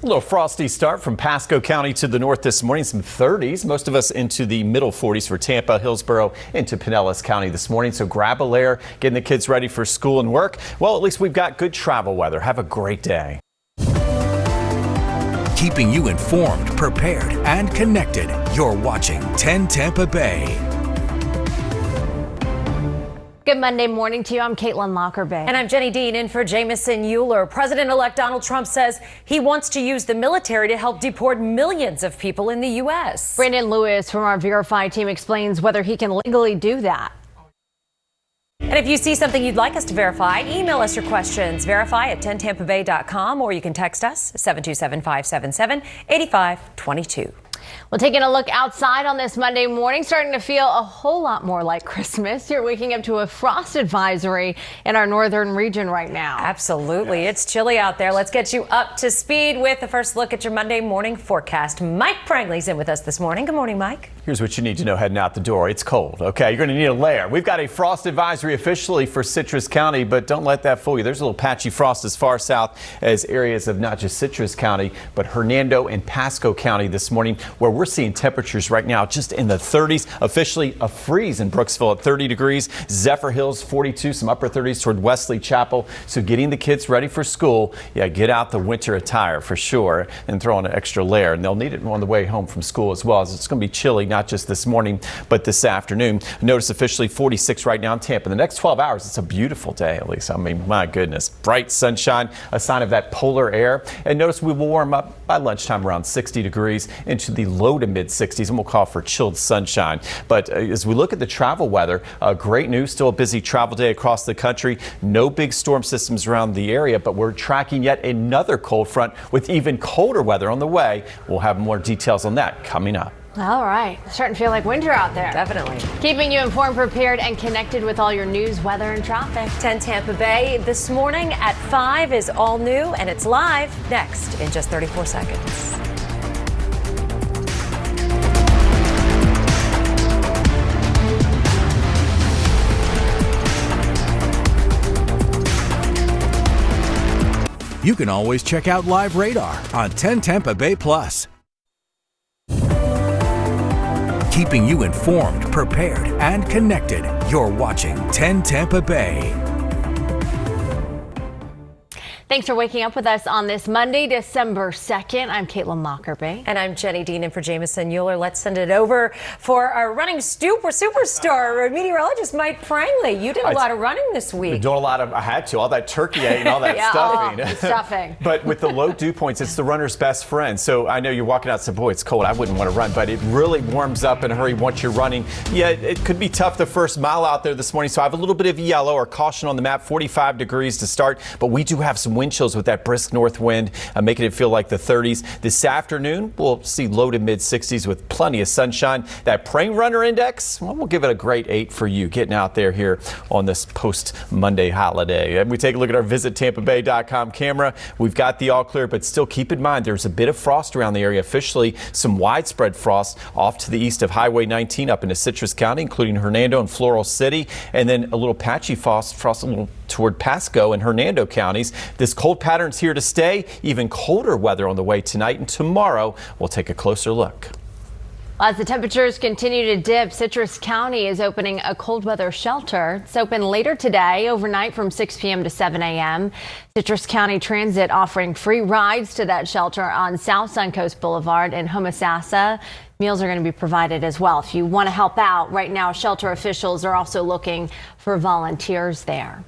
A little frosty start from Pasco County to the north this morning. Some 30s, most of us into the middle 40s for Tampa, Hillsborough, into Pinellas County this morning. So grab a layer, getting the kids ready for school and work. Well, at least we've got good travel weather. Have a great day. Keeping you informed, prepared, and connected. You're watching 10 Tampa Bay. Good Monday morning to you. I'm Caitlin Lockerbay. And I'm Jenny Dean in for Jamison Euler. President-elect Donald Trump says he wants to use the military to help deport millions of people in the U.S. Brandon Lewis from our Verify team explains whether he can legally do that. And if you see something you'd like us to verify, email us your questions. Verify@10tampabay.com, or you can text us 727-577-8522. Well, taking a look outside on this Monday morning, starting to feel a whole lot more like Christmas. You're waking up to a frost advisory in our northern region right now. Absolutely. Yes. It's chilly out there. Let's get you up to speed with the first look at your Monday morning forecast. Mike Prangley's in with us this morning. Good morning, Mike. Here's what you need to know heading out the door. It's cold, okay? You're going to need a layer. We've got a frost advisory officially for Citrus County, but don't let that fool you. There's a little patchy frost as far south as areas of not just Citrus County, but Hernando and Pasco County this morning, where we're seeing temperatures right now just in the 30s. Officially a freeze in Brooksville at 30 degrees. Zephyr Hills 42, some upper 30s toward Wesley Chapel. So getting the kids ready for school, yeah, get out the winter attire for sure and throw on an extra layer. And they'll need it on the way home from school as well, as it's going to be chilly, not just this morning, but this afternoon. Notice officially 46 right now in Tampa. The next 12 hours, it's a beautiful day, at least. I mean, my goodness. Bright sunshine, a sign of that polar air. And notice we will warm up by lunchtime around 60 degrees into the low to mid 60s, and we'll call for chilled sunshine. But as we look at the travel weather, great news, still a busy travel day across the country. No big storm systems around the area, but we're tracking yet another cold front with even colder weather on the way. We'll have more details on that coming up. All right. Starting to feel like winter out there. Definitely. Keeping you informed, prepared, and connected with all your news, weather, and traffic. 10 Tampa Bay this morning at 5 is all new, and it's live next in just 34 seconds. You can always check out Live Radar on 10 Tampa Bay Plus. Keeping you informed, prepared, and connected. You're watching 10 Tampa Bay. Thanks for waking up with us on this Monday, December 2nd. I'm Caitlin Lockerbay. And I'm Jenny Dean in for Jamison Euler. Let's send it over for our running superstar, meteorologist Mike Prangley. You did a lot of running this week. Been doing a lot of, I had to, all that turkey ate and all that stuffing. Oh, stuffing. But with the low dew points, it's the runner's best friend. So I know you're walking out and say, boy, it's cold. I wouldn't want to run, but it really warms up in a hurry once you're running. Yeah, it could be tough the first mile out there this morning. So I have a little bit of yellow or caution on the map, 45 degrees to start, but we do have some wind chills with that brisk north wind, making it feel like the 30s. This afternoon, we'll see low to mid 60s with plenty of sunshine. That praying runner index, well, we'll give it a great 8 for you getting out there here on this post-Monday holiday. And we take a look at our visitTampaBay.com camera. We've got the all clear, but still keep in mind there's a bit of frost around the area. Officially, some widespread frost off to the east of Highway 19 up into Citrus County, including Hernando and Floral City, and then a little patchy frost a little toward Pasco and Hernando counties. This cold pattern's here to stay. Even colder weather on the way tonight and tomorrow. We'll take a closer look. As the temperatures continue to dip, Citrus County is opening a cold weather shelter. It's open later today, overnight from 6 p.m. to 7 a.m. Citrus County Transit offering free rides to that shelter on South Suncoast Boulevard in Homosassa. Meals are going to be provided as well. If you want to help out right now, shelter officials are also looking for volunteers there.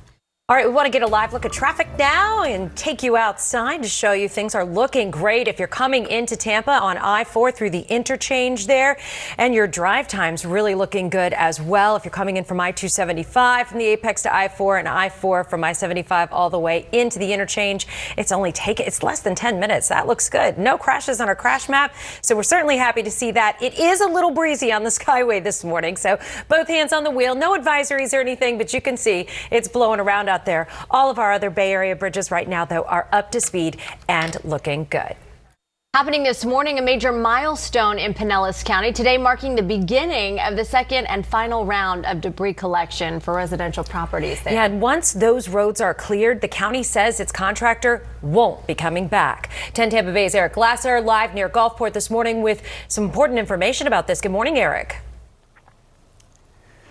All right, we want to get a live look at traffic now and take you outside to show you things are looking great if you're coming into Tampa on I-4 through the interchange there. And your drive time's really looking good as well. If you're coming in from I-275 from the apex to I-4 and I-4 from I-75 all the way into the interchange, it's less than 10 minutes. That looks good. No crashes on our crash map, so we're certainly happy to see that. It is a little breezy on the Skyway this morning, so both hands on the wheel. No advisories or anything, but you can see it's blowing around out there. All of our other Bay Area bridges right now, though, are up to speed and looking good. Happening this morning, a major milestone in Pinellas County today, marking the beginning of the second and final round of debris collection for residential properties there. Yeah, and once those roads are cleared, the county says its contractor won't be coming back. 10 Tampa Bay's Eric Glasser live near Gulfport this morning with some important information about this. Good morning, Eric.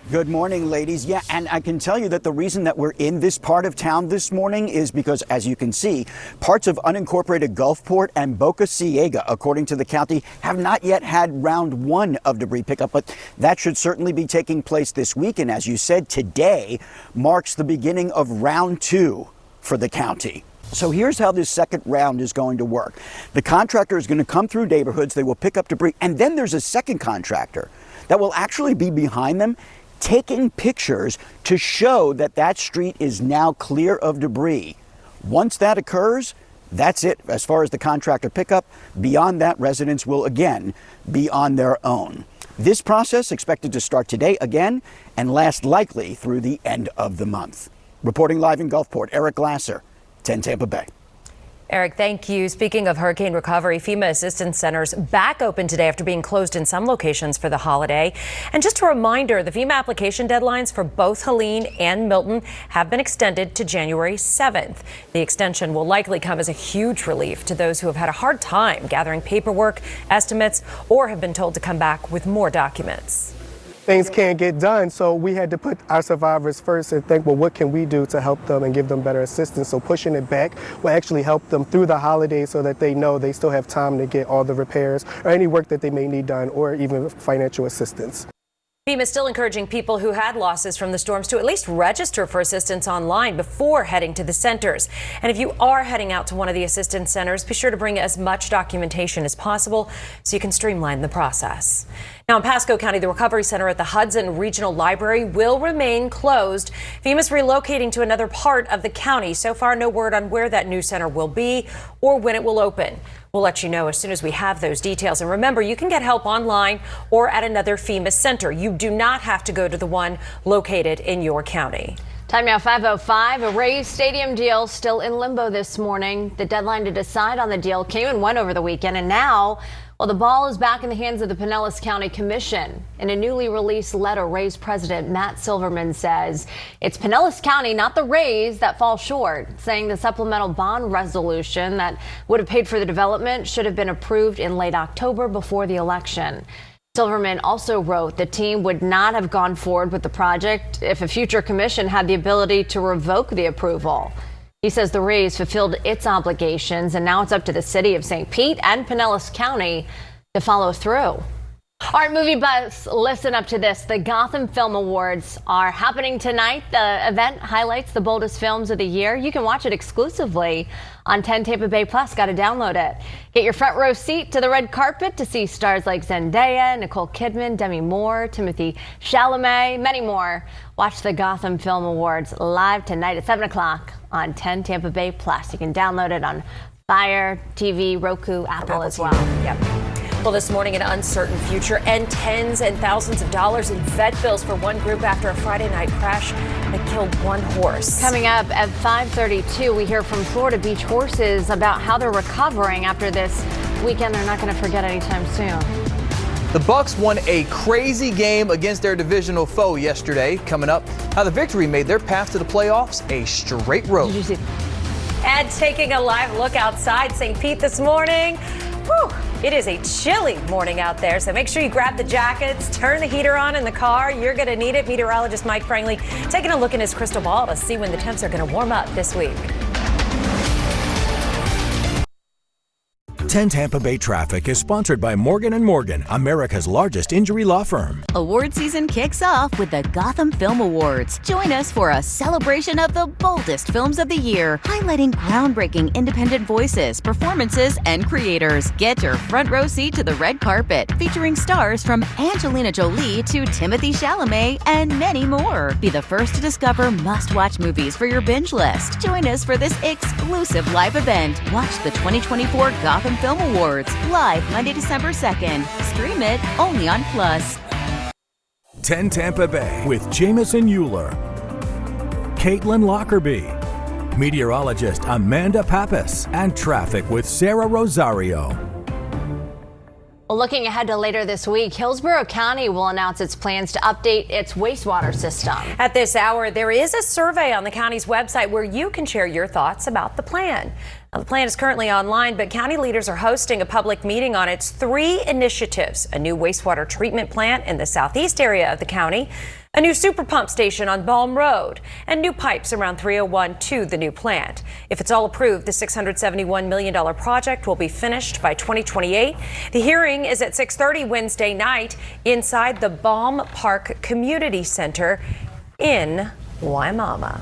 Good morning, ladies. Yeah, and I can tell you that the reason that we're in this part of town this morning is because, as you can see, parts of unincorporated Gulfport and Boca Ciega, according to the county, have not yet had round one of debris pickup, but that should certainly be taking place this week. And as you said, today marks the beginning of round two for the county. So here's how this second round is going to work. The contractor is going to come through neighborhoods, they will pick up debris, and then there's a second contractor that will actually be behind them, taking pictures to show that that street is now clear of debris. Once that occurs, that's it as far as the contractor pickup. Beyond that, residents will again be on their own. This process expected to start today again and last likely through the end of the month. Reporting live in Gulfport, Eric Glasser, 10 Tampa Bay. Eric, thank you. Speaking of hurricane recovery, FEMA assistance centers back open today after being closed in some locations for the holiday. And just a reminder, the FEMA application deadlines for both Helene and Milton have been extended to January 7th. The extension will likely come as a huge relief to those who have had a hard time gathering paperwork, estimates, or have been told to come back with more documents. Things can't get done, so we had to put our survivors first and think, well, what can we do to help them and give them better assistance? So pushing it back will actually help them through the holidays so that they know they still have time to get all the repairs or any work that they may need done, or even financial assistance. FEMA is still encouraging people who had losses from the storms to at least register for assistance online before heading to the centers. And if you are heading out to one of the assistance centers, be sure to bring as much documentation as possible so you can streamline the process. Now in Pasco County, the Recovery Center at the Hudson Regional Library will remain closed. FEMA's relocating to another part of the county. So far, no word on where that new center will be or when it will open. We'll let you know as soon as we have those details. And remember, you can get help online or at another FEMA center. You do not have to go to the one located in your county. Time now 5:05. A Rays stadium deal still in limbo this morning. The deadline to decide on the deal came and went over the weekend, and now, well, the ball is back in the hands of the Pinellas County Commission. In a newly released letter, Rays president Matt Silverman says it's Pinellas County, not the Rays, that fall short, saying the supplemental bond resolution that would have paid for the development should have been approved in late October before the election. Silverman also wrote the team would not have gone forward with the project if a future commission had the ability to revoke the approval. He says the Rays fulfilled its obligations, and now it's up to the city of St. Pete and Pinellas County to follow through. All right, movie buffs, listen up to this. The Gotham Film Awards are happening tonight. The event highlights the boldest films of the year. You can watch it exclusively on 10 Tampa Bay Plus. Got to download it. Get your front row seat to the red carpet to see stars like Zendaya, Nicole Kidman, Demi Moore, Timothy Chalamet, many more. Watch the Gotham Film Awards live tonight at 7 o'clock on 10 Tampa Bay Plus. You can download it on Fire TV, Roku, Apple as well. Yep. Well, this morning, an uncertain future and tens and thousands of dollars in vet bills for one group after a Friday night crash that killed one horse. Coming up at 5:32, we hear from Florida Beach horses about how they're recovering after this weekend they're not going to forget anytime soon. The Bucks won a crazy game against their divisional foe yesterday. Coming up, how the victory made their path to the playoffs a straight road. Did you see? And taking a live look outside St. Pete this morning. Whew, it is a chilly morning out there, so make sure you grab the jackets, turn the heater on in the car. You're going to need it. Meteorologist Mike Prangley taking a look in his crystal ball to see when the temps are going to warm up this week. 10 Tampa Bay Traffic is sponsored by Morgan & Morgan, America's largest injury law firm. Award season kicks off with the Gotham Film Awards. Join us for a celebration of the boldest films of the year, highlighting groundbreaking independent voices, performances, and creators. Get your front row seat to the red carpet, featuring stars from Angelina Jolie to Timothy Chalamet and many more. Be the first to discover must-watch movies for your binge list. Join us for this exclusive live event. Watch the 2024 Gotham Film Awards live Monday, December 2nd. Stream it only on Plus. 10 Tampa Bay with Jamison Euler, Caitlin Lockerbie, meteorologist Amanda Pappas, and traffic with Sarah Rosario. Well, looking ahead to later this week, Hillsborough County will announce its plans to update its wastewater system. At this hour, there is a survey on the county's website where you can share your thoughts about the plan. Now, the plan is currently online, but county leaders are hosting a public meeting on its 3 initiatives: a new wastewater treatment plant in the southeast area of the county, a new super pump station on Balm Road, and new pipes around 301 to the new plant. If it's all approved, the $671 million project will be finished by 2028. The hearing is at 6:30 Wednesday night inside the Balm Park Community Center in Waimama.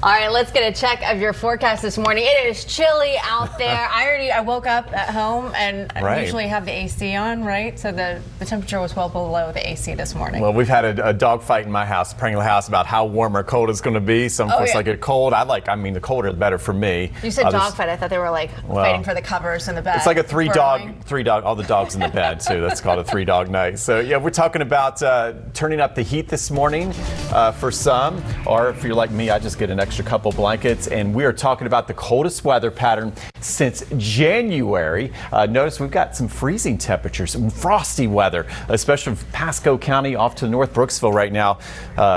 All right, let's get a check of your forecast this morning. It is chilly out there. I woke up at home and I usually have the AC on, right? So the temperature was well below the AC this morning. Well, we've had a dog fight in my house, Pringle house, about how warm or cold it's going to be. Some folks like it cold. The colder the better for me. You said dog fight. I thought they were fighting for the covers in the bed. It's like a three dog, all the dogs in the bed too. That's called a 3-dog night. So yeah, we're talking about turning up the heat this morning for some, or if you're like me, I just get an extra couple blankets, and we are talking about the coldest weather pattern since January. Notice we've got some freezing temperatures, some frosty weather, especially from Pasco County off to North Brooksville right now.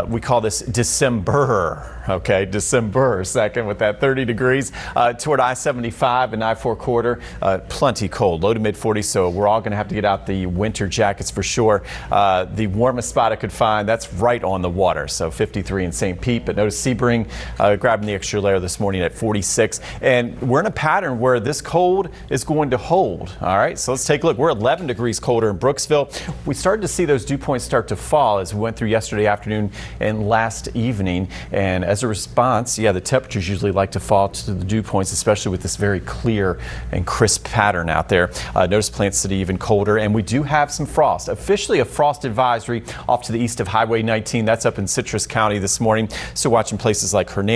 We call this December. Okay, December second with that 30 degrees toward I-75 and I-4 corridor. Plenty cold, low to mid 40s, so we're all going to have to get out the winter jackets for sure. The warmest spot I could find, that's right on the water, so 53 in St. Pete. But notice Sebring grabbing the extra layer this morning at 46. And we're in a pattern where this cold is going to hold. All right, so let's take a look. We're 11 degrees colder in Brooksville. We started to see those dew points start to fall as we went through yesterday afternoon and last evening. And as a response, the temperatures usually like to fall to the dew points, especially with this very clear and crisp pattern out there. Notice Plant City even colder, and we do have some frost. Officially a frost advisory off to the east of Highway 19. That's up in Citrus County this morning. So watching places like Hernando,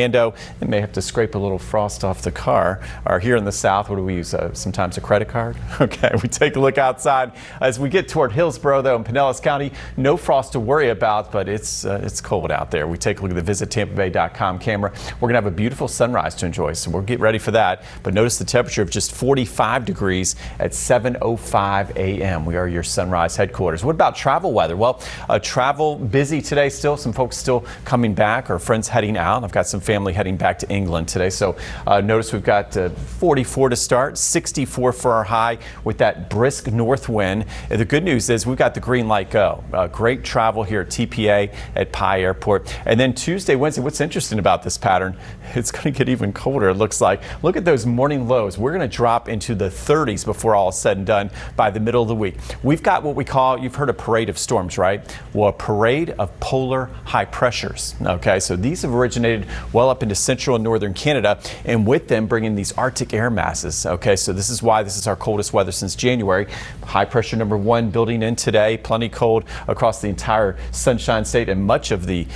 and may have to scrape a little frost off the car. Or here in the south, what do we use? Sometimes a credit card. Okay, we take a look outside. As we get toward Hillsborough, though, in Pinellas County, no frost to worry about, but it's cold out there. We take a look at the visitTampaBay.com camera. We're going to have a beautiful sunrise to enjoy, so we'll get ready for that. But notice the temperature of just 45 degrees at 7:05 a.m. We are your sunrise headquarters. What about travel weather? Well, travel busy today still. Some folks still coming back or friends heading out. I've got some family heading back to England today. So notice we've got 44 to start, 64 for our high with that brisk north wind. And the good news is we've got the green light go. Great travel here at TPA at Pye Airport. And then Tuesday, Wednesday, what's interesting about this pattern, it's going to get even colder, it looks like. Look at those morning lows. We're going to drop into the 30s before all is said and done by the middle of the week. We've got what we call, you've heard a parade of storms, right? Well, a parade of polar high pressures. Okay, so these have originated well up into central and northern Canada, and with them bringing these Arctic air masses. Okay, so this is why this is our coldest weather since January. High pressure number 1 building in today, plenty cold across the entire Sunshine State and much of the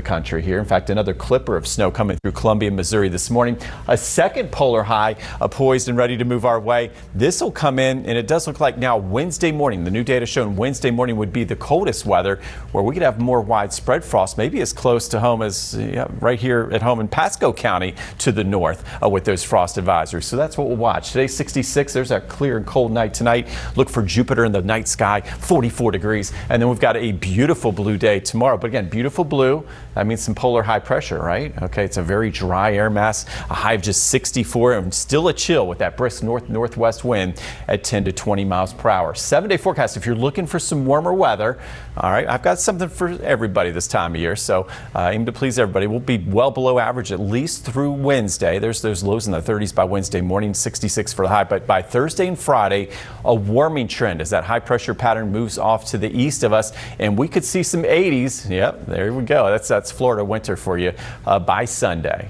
country here. In fact, another clipper of snow coming through Columbia, Missouri this morning. A second polar high poised and ready to move our way. This will come in, and it does look like now Wednesday morning. The new data showing Wednesday morning would be the coldest weather, where we could have more widespread frost, maybe as close to home as right here at home in Pasco County to the north with those frost advisories. So that's what we'll watch. Today's 66. There's that clear and cold night tonight. Look for Jupiter in the night sky, 44 degrees. And then we've got a beautiful blue day tomorrow. But again, beautiful blue. That means some polar high pressure, right? Okay, it's a very dry air mass, a high of just 64, and still a chill with that brisk northwest wind at 10 to 20 miles per hour. 7-day forecast. If you're looking for some warmer weather, all right, I've got something for everybody this time of year. So aim to please everybody. We'll be well below average at least through Wednesday. There's lows in the 30s by Wednesday morning, 66 for the high. But by Thursday and Friday, a warming trend as that high pressure pattern moves off to the east of us, and we could see some 80s. Yep, there we go. That's Florida winter for you by Sunday.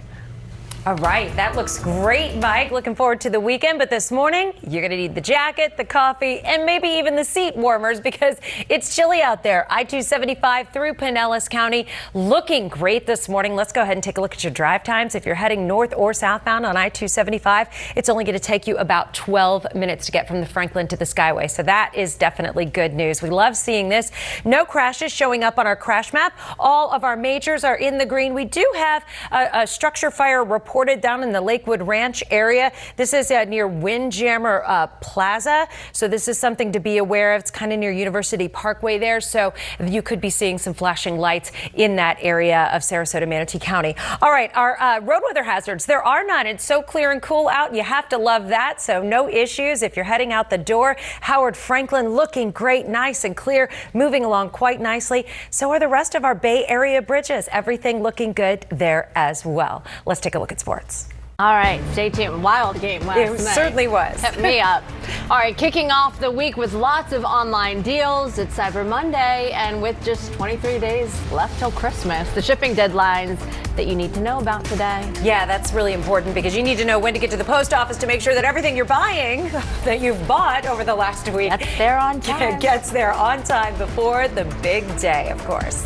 All right, that looks great, Mike. Looking forward to the weekend, but this morning, you're going to need the jacket, the coffee, and maybe even the seat warmers because it's chilly out there. I-275 through Pinellas County looking great this morning. Let's go ahead and take a look at your drive times. If you're heading north or southbound on I-275, it's only going to take you about 12 minutes to get from the Franklin to the Skyway, so that is definitely good news. We love seeing this. No crashes showing up on our crash map. All of our majors are in the green. We do have a structure fire report reported down in the Lakewood Ranch area. This is near Windjammer Plaza. So this is something to be aware of. It's kind of near University Parkway there. So you could be seeing some flashing lights in that area of Sarasota, Manatee County. All right, our road weather hazards. There are none. It's so clear and cool out. You have to love that. So no issues if you're heading out the door. Howard Franklin looking great, nice and clear, moving along quite nicely. So are the rest of our Bay Area bridges. Everything looking good there as well. Let's take a look at sports. All right, stay tuned. Wild game last night. It certainly was. Kept me up. All right, kicking off the week with lots of online deals. It's Cyber Monday, and with just 23 days left till Christmas, the shipping deadlines that you need to know about today. Yeah, that's really important because you need to know when to get to the post office to make sure that everything you're buying that you've bought over the last week gets there on time. Gets there on time before the big day, of course.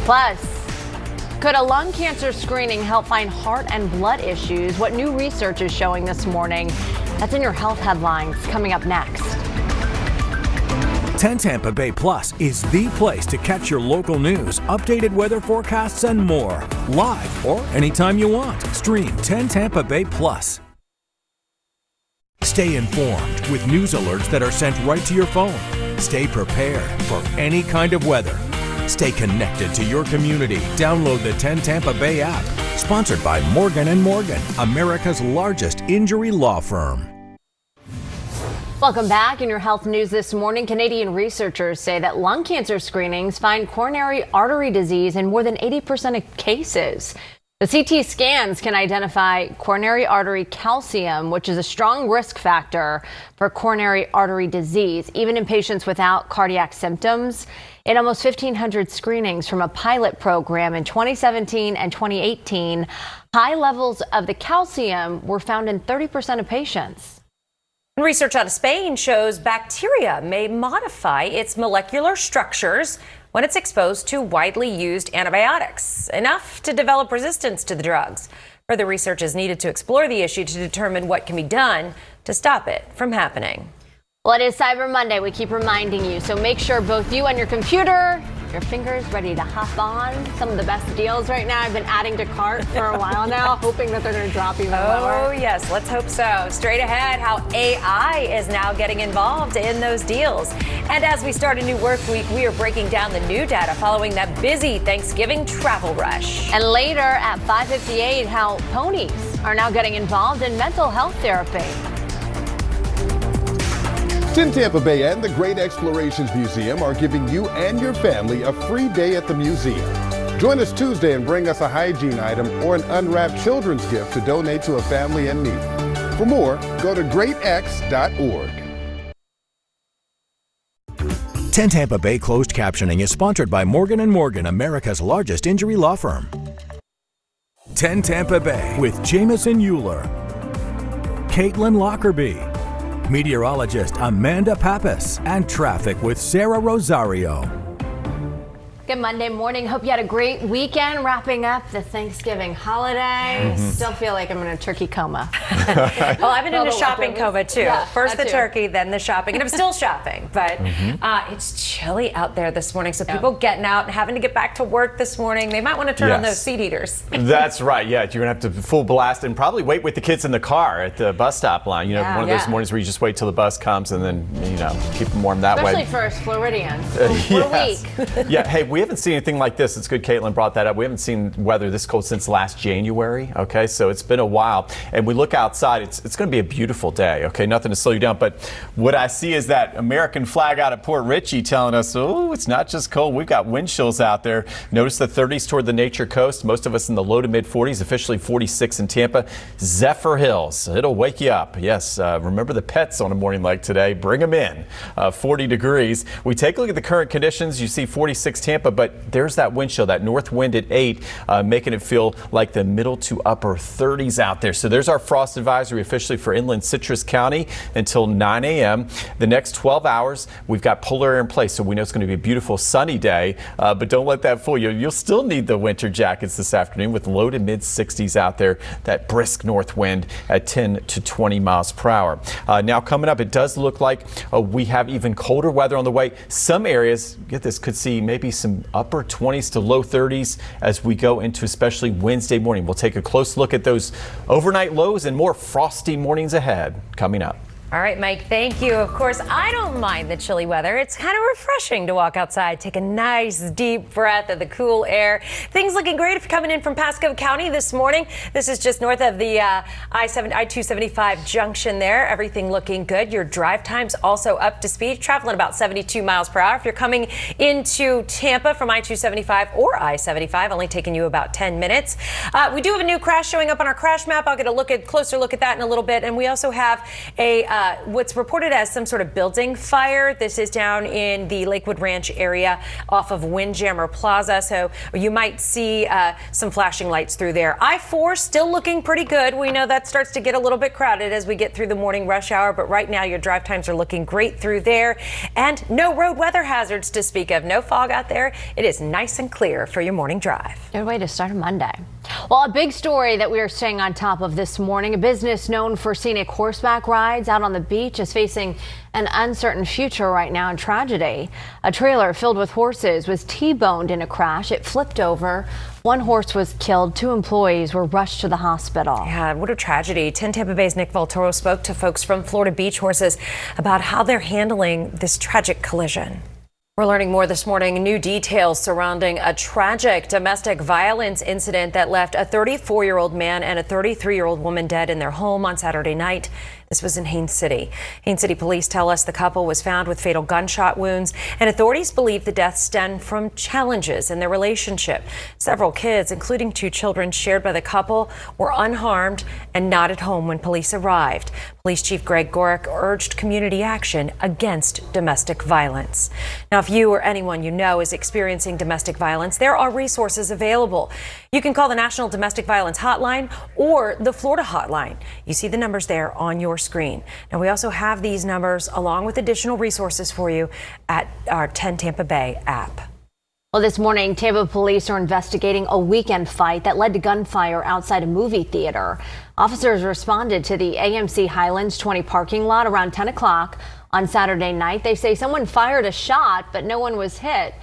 Plus, could a lung cancer screening help find heart and blood issues? What new research is showing this morning? That's in your health headlines coming up next. 10 Tampa Bay Plus is the place to catch your local news, updated weather forecasts, and more. Live or anytime you want. Stream 10 Tampa Bay Plus. Stay informed with news alerts that are sent right to your phone. Stay prepared for any kind of weather. Stay connected to your community. Download the 10 Tampa Bay app. Sponsored by Morgan & Morgan, America's largest injury law firm. Welcome back. In your health news this morning, Canadian researchers say that lung cancer screenings find coronary artery disease in more than 80% of cases. The CT scans can identify coronary artery calcium, which is a strong risk factor for coronary artery disease, even in patients without cardiac symptoms. In almost 1,500 screenings from a pilot program in 2017 and 2018, high levels of the calcium were found in 30% of patients. Research out of Spain shows bacteria may modify its molecular structures when it's exposed to widely used antibiotics, enough to develop resistance to the drugs. Further research is needed to explore the issue to determine what can be done to stop it from happening. Well, it is Cyber Monday. We keep reminding you, so make sure both you and your computer, your fingers ready to hop on. Some of the best deals right now. I've been adding to cart for a while now, hoping that they're going to drop even lower. Oh, yes, let's hope so. Straight ahead, how AI is now getting involved in those deals. And as we start a new work week, we are breaking down the new data following that busy Thanksgiving travel rush. And later at 5:58, how ponies are now getting involved in mental health therapy. 10 Tampa Bay and the Great Explorations Museum are giving you and your family a free day at the museum. Join us Tuesday and bring us a hygiene item or an unwrapped children's gift to donate to a family in need. For more, go to greatx.org. 10 Tampa Bay closed captioning is sponsored by Morgan & Morgan, America's largest injury law firm. 10 Tampa Bay with Jamison Euler, Caitlin Lockerbie, meteorologist Amanda Pappas, and traffic with Sarah Rosario. Good Monday morning. Hope you had a great weekend wrapping up the Thanksgiving holiday. Still feel like I'm in a turkey coma. Well, I've been in a shopping coma too. Yeah, First the too. turkey, then the shopping. And I'm still shopping, but it's chilly out there this morning. So people getting out and having to get back to work this morning, they might want to turn on those seed heaters. That's right. Yeah, you're going to have to full blast and probably wait with the kids in the car at the bus stop line. You know, one of those mornings where you just wait till the bus comes and then, you know, keep them warm that way. Especially for us Floridians. We're weak. Yeah, hey, we haven't seen anything like this. It's good Caitlin brought that up. We haven't seen weather this cold since last January, okay? So it's been a while. And we look outside, it's going to be a beautiful day, okay? Nothing to slow you down. But what I see is that American flag out at Port Richey telling us, oh, it's not just cold. We've got wind chills out there. Notice the 30s toward the Nature Coast. Most of us in the low to mid 40s, officially 46 in Tampa. Zephyr Hills, it'll wake you up. Yes, remember the pets on a morning like today. Bring them in. 40 degrees. We take a look at the current conditions. You see 46 Tampa, but there's that wind chill, that north wind at 8, making it feel like the middle to upper 30s out there. So there's our frost advisory officially for inland Citrus County until 9 a.m. The next 12 hours, we've got polar air in place, so we know it's going to be a beautiful sunny day, but don't let that fool you. You'll still need the winter jackets this afternoon with low to mid 60s out there, that brisk north wind at 10 to 20 miles per hour. Now coming up, it does look like we have even colder weather on the way. Some areas, get this, could see maybe some some upper 20s to low 30s as we go into especially Wednesday morning. We'll take a close look at those overnight lows and more frosty mornings ahead coming up. All right, Mike, thank you. Of course, I don't mind the chilly weather. It's kind of refreshing to walk outside, take a nice deep breath of the cool air. Things looking great if you're coming in from Pasco County this morning. This is just north of the I-275 junction there. Everything looking good. Your drive time's also up to speed, traveling about 72 miles per hour. If you're coming into Tampa from I-275 or I-75, only taking you about 10 minutes. We do have a new crash showing up on our crash map. I'll get a closer look at that in a little bit. And we also have a what's reported as some sort of building fire. This is down in the Lakewood Ranch area off of Windjammer Plaza. So you might see some flashing lights through there. I-4 still looking pretty good. We know that starts to get a little bit crowded as we get through the morning rush hour, but right now your drive times are looking great through there. And no road weather hazards to speak of. No fog out there. It is nice and clear for your morning drive. Good way to start a Monday. Well, a big story that we are staying on top of this morning. A business known for scenic horseback rides out on the beach is facing an uncertain future right now in tragedy. A trailer filled with horses was T-boned in a crash. It flipped over. One horse was killed. 2 employees were rushed to the hospital. Yeah, what a tragedy. 10 Tampa Bay's Nick Voltoro spoke to folks from Florida Beach Horses about how they're handling this tragic collision. We're learning more this morning. New details surrounding a tragic domestic violence incident that left a 34-year-old man and a 33-year-old woman dead in their home on Saturday night. This was in Haines City. Haines City police tell us the couple was found with fatal gunshot wounds, and authorities believe the deaths stemmed from challenges in their relationship. Several kids, including 2 children shared by the couple, were unharmed and not at home when police arrived. Police Chief Greg Gorick urged community action against domestic violence. Now, if you or anyone you know is experiencing domestic violence, there are resources available. You can call the National Domestic Violence Hotline or the Florida Hotline. You see the numbers there on your screen. Now, we also have these numbers along with additional resources for you at our 10 Tampa Bay app. Well, this morning, Tampa police are investigating a weekend fight that led to gunfire outside a movie theater. Officers responded to the AMC Highlands 20 parking lot around 10 o'clock on Saturday night. They say someone fired a shot, but no one was hit.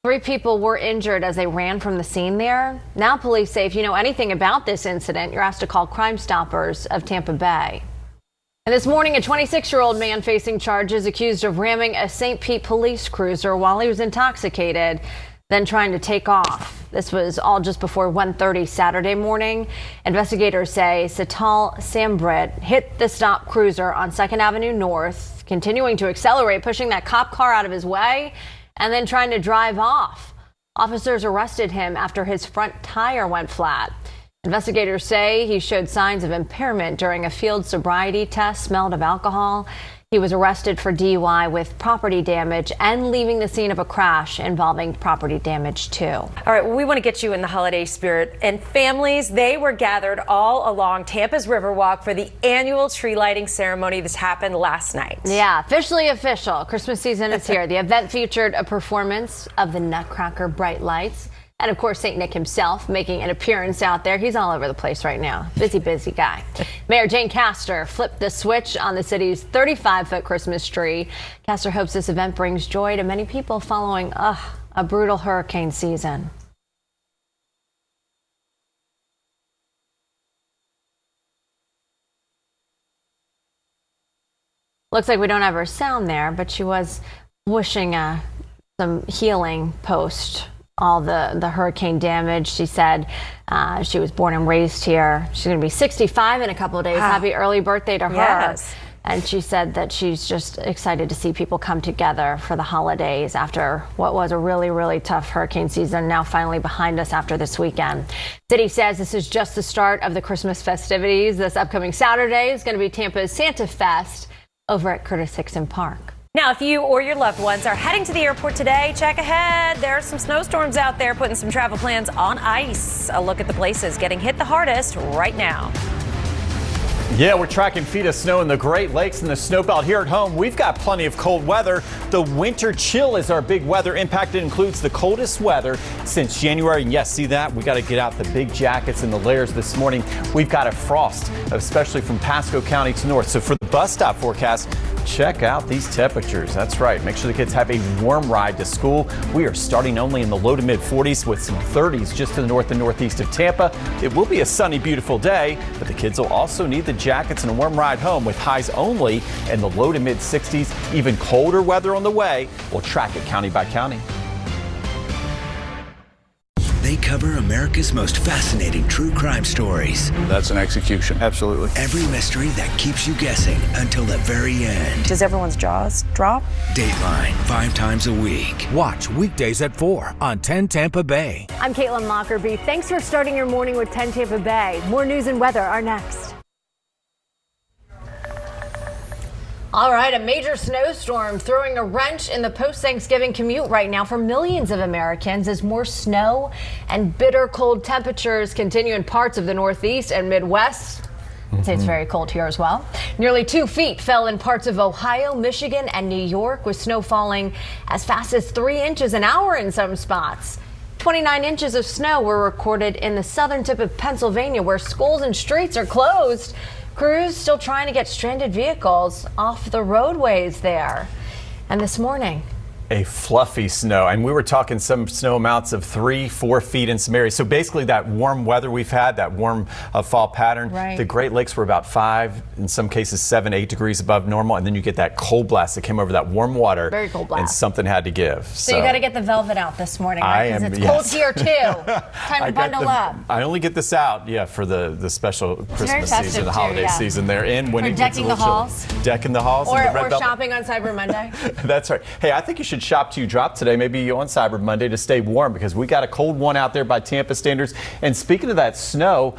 3 people were injured as they ran from the scene there. Now police say if you know anything about this incident, you're asked to call Crime Stoppers of Tampa Bay. And this morning, a 26-year-old man facing charges accused of ramming a St. Pete police cruiser while he was intoxicated, then trying to take off. This was all just before 1:30 Saturday morning. Investigators say Sital Sambrit hit the stopped cruiser on 2nd Avenue North, continuing to accelerate, pushing that cop car out of his way, and then trying to drive off. Officers arrested him after his front tire went flat. Investigators say he showed signs of impairment during a field sobriety test, smelled of alcohol. He was arrested for DUI with property damage and leaving the scene of a crash involving property damage too. All right, well, we want to get you in the holiday spirit. And families, they were gathered all along Tampa's Riverwalk for the annual tree lighting ceremony. This happened last night. Yeah, officially official. Christmas season is here. The event featured a performance of the Nutcracker bright lights. And of course, St. Nick himself making an appearance out there. He's all over the place right now. Busy guy. Mayor Jane Castor flipped the switch on the city's 35-foot Christmas tree. Castor hopes this event brings joy to many people following a brutal hurricane season. Looks like we don't have her sound there, but she was wishing some healing post all the hurricane damage. She said she was born and raised here. She's going to be 65 in a couple of days. Wow. Happy early birthday to her. Yes. And she said that she's just excited to see people come together for the holidays after what was a really tough hurricane season, now finally behind us after this weekend. City says this is just the start of the Christmas festivities. This upcoming Saturday is going to be Tampa's Santa Fest over at Curtis Hickson Park. Now, if you or your loved ones are heading to the airport today, check ahead. There are some snowstorms out there putting some travel plans on ice. A look at the places getting hit the hardest right now. Yeah, we're tracking feet of snow in the Great Lakes and the snowbelt here at home. We've got plenty of cold weather. The winter chill is our big weather impact. It includes the coldest weather since January. And yes, see that? We got to get out the big jackets and the layers this morning. We've got a frost, especially from Pasco County to north. So for the bus stop forecast, Check out these temperatures. That's right. Make sure the kids have a warm ride to school. We are starting only in the low to mid 40s with some 30s just to the north and northeast of Tampa. It will be a sunny, beautiful day, but the kids will also need the jackets and a warm ride home with highs only in the low to mid 60s. Even colder weather on the way. We'll track it county by county. They cover America's most fascinating true crime stories. That's an execution. Absolutely. Every mystery that keeps you guessing until the very end. Does everyone's jaws drop? Dateline, 5 times a week. Watch weekdays at 4 on 10 Tampa Bay. I'm Caitlin Lockerbie. Thanks for starting your morning with 10 Tampa Bay. More news and weather are next. All right, a major snowstorm throwing a wrench in the post-Thanksgiving commute right now for millions of Americans as more snow and bitter cold temperatures continue in parts of the Northeast and Midwest. I'd say it's very cold here as well. Nearly 2 feet fell in parts of Ohio, Michigan, and New York, with snow falling as fast as 3 inches an hour in some spots. 29 inches of snow were recorded in the southern tip of Pennsylvania, where schools and streets are closed. Crews still trying to get stranded vehicles off the roadways there. And this morning, a fluffy snow, and we were talking some snow amounts of 3-4 feet in some areas. So basically that warm weather we've had, that warm fall pattern, right. The Great Lakes were about 5, in some cases 7-8 degrees above normal, and then you get that cold blast that came over that warm water. Very cold blast. And something had to give. So you got to get the velvet out this morning, right? Because it's cold here too. Time to bundle up. I only get this out, for the special Christmas season, the holiday too, season they're in. When for it gets decking a the little halls. Chilly. Decking the halls. Or, and the red or shopping on Cyber Monday. That's right. Hey, I think you should shop till you drop today, maybe on Cyber Monday, to stay warm, because we got a cold one out there by Tampa standards. And speaking of that snow,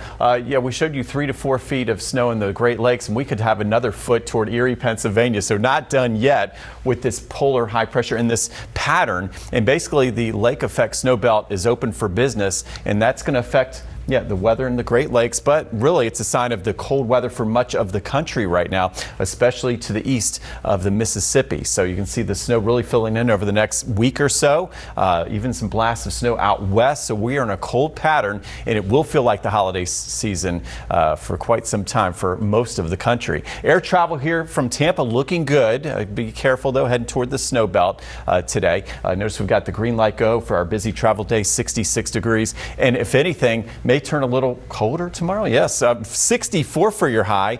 we showed you 3 to 4 feet of snow in the Great Lakes, and we could have another foot toward Erie, Pennsylvania. So not done yet with this polar high pressure and this pattern. And basically the lake effect snow belt is open for business, and that's going to affect the weather in the Great Lakes, but really it's a sign of the cold weather for much of the country right now, especially to the east of the Mississippi. So you can see the snow really filling in over the next week or so, even some blasts of snow out west. So we are in a cold pattern, and it will feel like the holiday season for quite some time for most of the country. Air travel here from Tampa looking good. Be careful though, heading toward the snow belt today. Notice we've got the green light go for our busy travel day, 66 degrees. And if anything, may turn a little colder tomorrow. Yes, 64 for your high,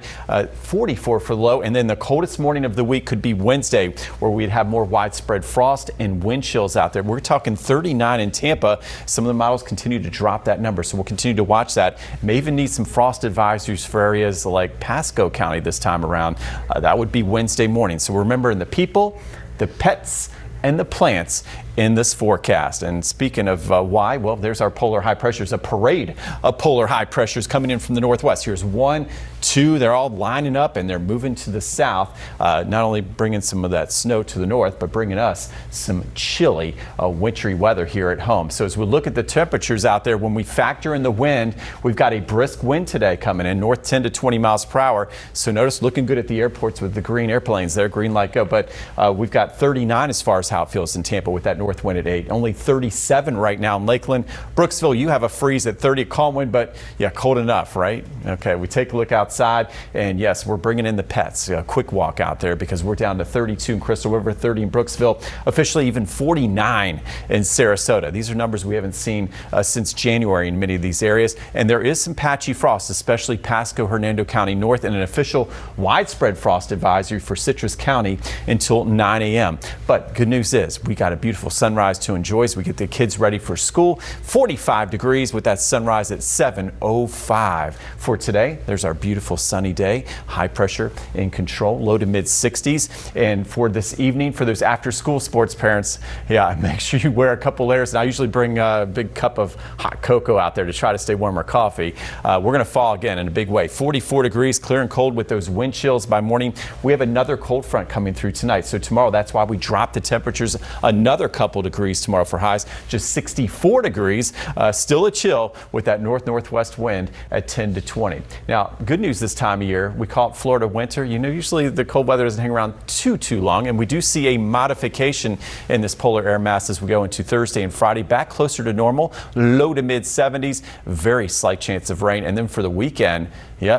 44 for the low, and then the coldest morning of the week could be Wednesday, where we'd have more widespread frost and wind chills out there. We're talking 39 in Tampa. Some of the models continue to drop that number, so we'll continue to watch that. May even need some frost advisories for areas like Pasco County this time around. That would be Wednesday morning. So remember, the people, the pets, and the plants in this forecast. And speaking of why, well, there's our polar high pressures, a parade of polar high pressures coming in from the northwest. Here's 1, 2, they're all lining up and they're moving to the south, not only bringing some of that snow to the north, but bringing us some chilly, wintry weather here at home. So as we look at the temperatures out there, when we factor in the wind, we've got a brisk wind today coming in, north 10 to 20 miles per hour. So notice looking good at the airports with the green airplanes there, green light go. But we've got 39 as far as how it feels in Tampa with that north wind at 8. Only 37 right now in Lakeland. Brooksville, you have a freeze at 30, calm wind, but cold enough, right? Okay, we take a look outside, and yes, we're bringing in the pets. A quick walk out there because we're down to 32 in Crystal River, 30 in Brooksville, officially even 49 in Sarasota. These are numbers we haven't seen since January in many of these areas, and there is some patchy frost, especially Pasco, Hernando County North, and an official widespread frost advisory for Citrus County until 9 a.m. But good news is we got a beautiful sunrise to enjoy as we get the kids ready for school. 45 degrees with that sunrise at 7:05. For today, there's our beautiful sunny day. High pressure in control, low to mid 60s. And for this evening, for those after school sports parents, make sure you wear a couple layers. And I usually bring a big cup of hot cocoa out there to try to stay warm, or coffee. We're going to fall again in a big way. 44 degrees, clear and cold with those wind chills by morning. We have another cold front coming through tonight. So tomorrow, that's why we drop the temperatures another couple degrees tomorrow for highs, just 64 degrees, still a chill with that northwest wind at 10 to 20. Now, good news this time of year, we call it Florida winter. Usually the cold weather doesn't hang around too long, and we do see a modification in this polar air mass as we go into Thursday and Friday, back closer to normal, low to mid 70s, very slight chance of rain. And then for the weekend,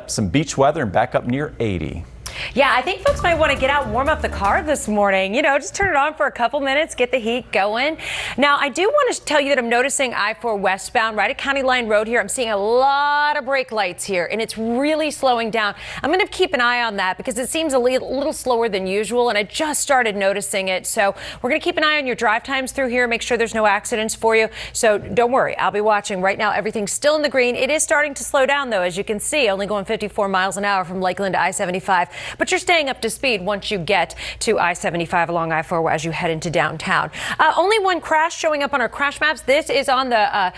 some beach weather and back up near 80. Yeah, I think folks might want to get out and warm up the car this morning. You know, just turn it on for a couple minutes, get the heat going. Now, I do want to tell you that I'm noticing I-4 westbound right at County Line Road here. I'm seeing a lot of brake lights here, and it's really slowing down. I'm going to keep an eye on that because it seems a little slower than usual, and I just started noticing it. So we're going to keep an eye on your drive times through here, make sure there's no accidents for you. So don't worry, I'll be watching. Right now, everything's still in the green. It is starting to slow down, though, as you can see, only going 54 miles an hour from Lakeland to I-75. But you're staying up to speed once you get to I-75 along I-4 as you head into downtown. Only one crash showing up on our crash maps. This is on the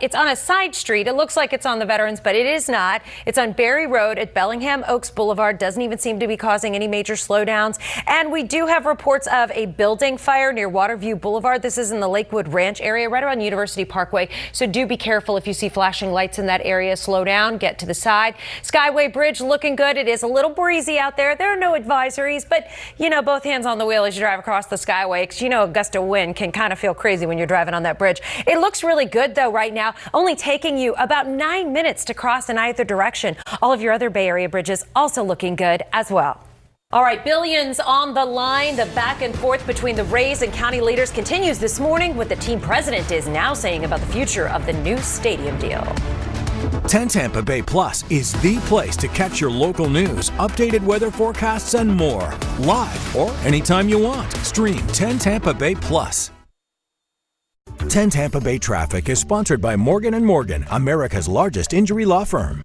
it's on a side street. It looks like it's on the Veterans, but it is not. It's on Berry Road at Bellingham Oaks Boulevard. Doesn't even seem to be causing any major slowdowns. And we do have reports of a building fire near Waterview Boulevard. This is in the Lakewood Ranch area, right around University Parkway. So do be careful if you see flashing lights in that area. Slow down, get to the side. Skyway Bridge looking good. It is a little breezy out there. There are no advisories, but you know, both hands on the wheel as you drive across the Skyway, because you know, a gust of wind can kind of feel crazy when you're driving on that bridge. It looks really good though right now, only taking you about 9 minutes to cross in either direction. All of your other Bay Area bridges also looking good as well. All right, billions on the line. The back and forth between the Rays and county leaders continues this morning. What the team president is now saying about the future of the new stadium deal. 10 Tampa Bay Plus is the place to catch your local news, updated weather forecasts, and more. Live or anytime you want. Stream 10 Tampa Bay Plus. 10 Tampa Bay Traffic is sponsored by Morgan & Morgan, America's largest injury law firm.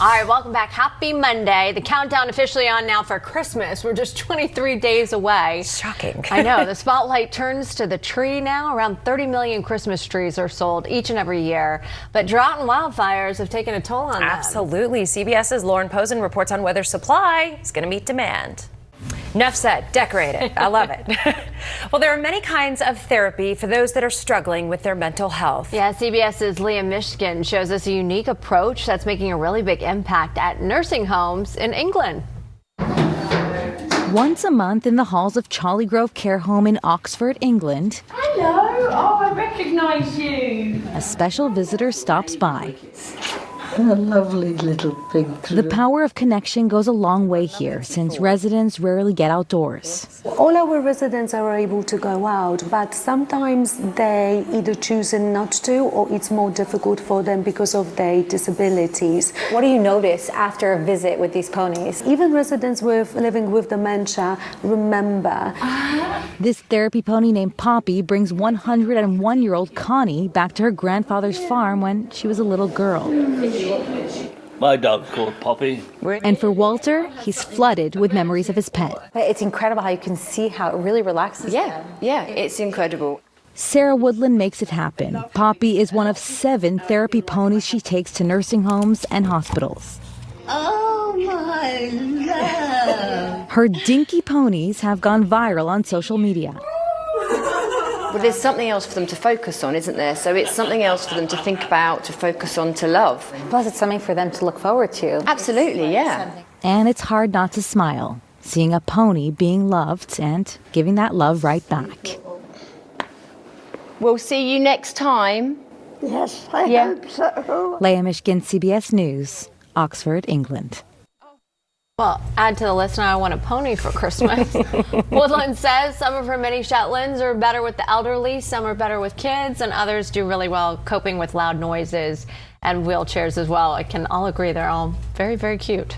All right, welcome back. Happy Monday. The countdown officially on now for Christmas. We're just 23 days away. Shocking. I know. The spotlight turns to the tree now. Around 30 million Christmas trees are sold each and every year. But drought and wildfires have taken a toll on them. Absolutely. CBS's Lauren Posen reports on whether supply is going to meet demand. Enough said. Decorate it. I love it. Well, there are many kinds of therapy for those that are struggling with their mental health. Yeah, CBS's Leah Mishkin shows us a unique approach that's making a really big impact at nursing homes in England. Once a month in the halls of Charlie Grove Care Home in Oxford, England. Hello. Oh, I recognise you. A special visitor stops by. A lovely little pig. The power of connection goes a long way here, since residents rarely get outdoors. All our residents are able to go out, but sometimes they either choose not to, or it's more difficult for them because of their disabilities. What do you notice after a visit with these ponies? Even residents living with dementia remember. This therapy pony named Poppy brings 101-year-old Connie back to her grandfather's farm when she was a little girl. My dog's called Poppy. And for Walter, he's flooded with memories of his pet. It's incredible how you can see how it really relaxes them. Yeah, it's incredible. Sarah Woodland makes it happen. Poppy is one of 7 therapy ponies she takes to nursing homes and hospitals. Oh, my love. Her dinky ponies have gone viral on social media. Well, there's something else for them to focus on, isn't there? So it's something else for them to think about, to focus on, to love. Plus, it's something for them to look forward to. Absolutely, yeah. And it's hard not to smile, seeing a pony being loved and giving that love right back. We'll see you next time. Yes, I hope so. Leah Mishkin, CBS News, Oxford, England. Well, add to the list, now I want a pony for Christmas. Woodland says some of her mini Shetlands are better with the elderly, some are better with kids, and others do really well coping with loud noises and wheelchairs as well. I can all agree they're all very, very cute.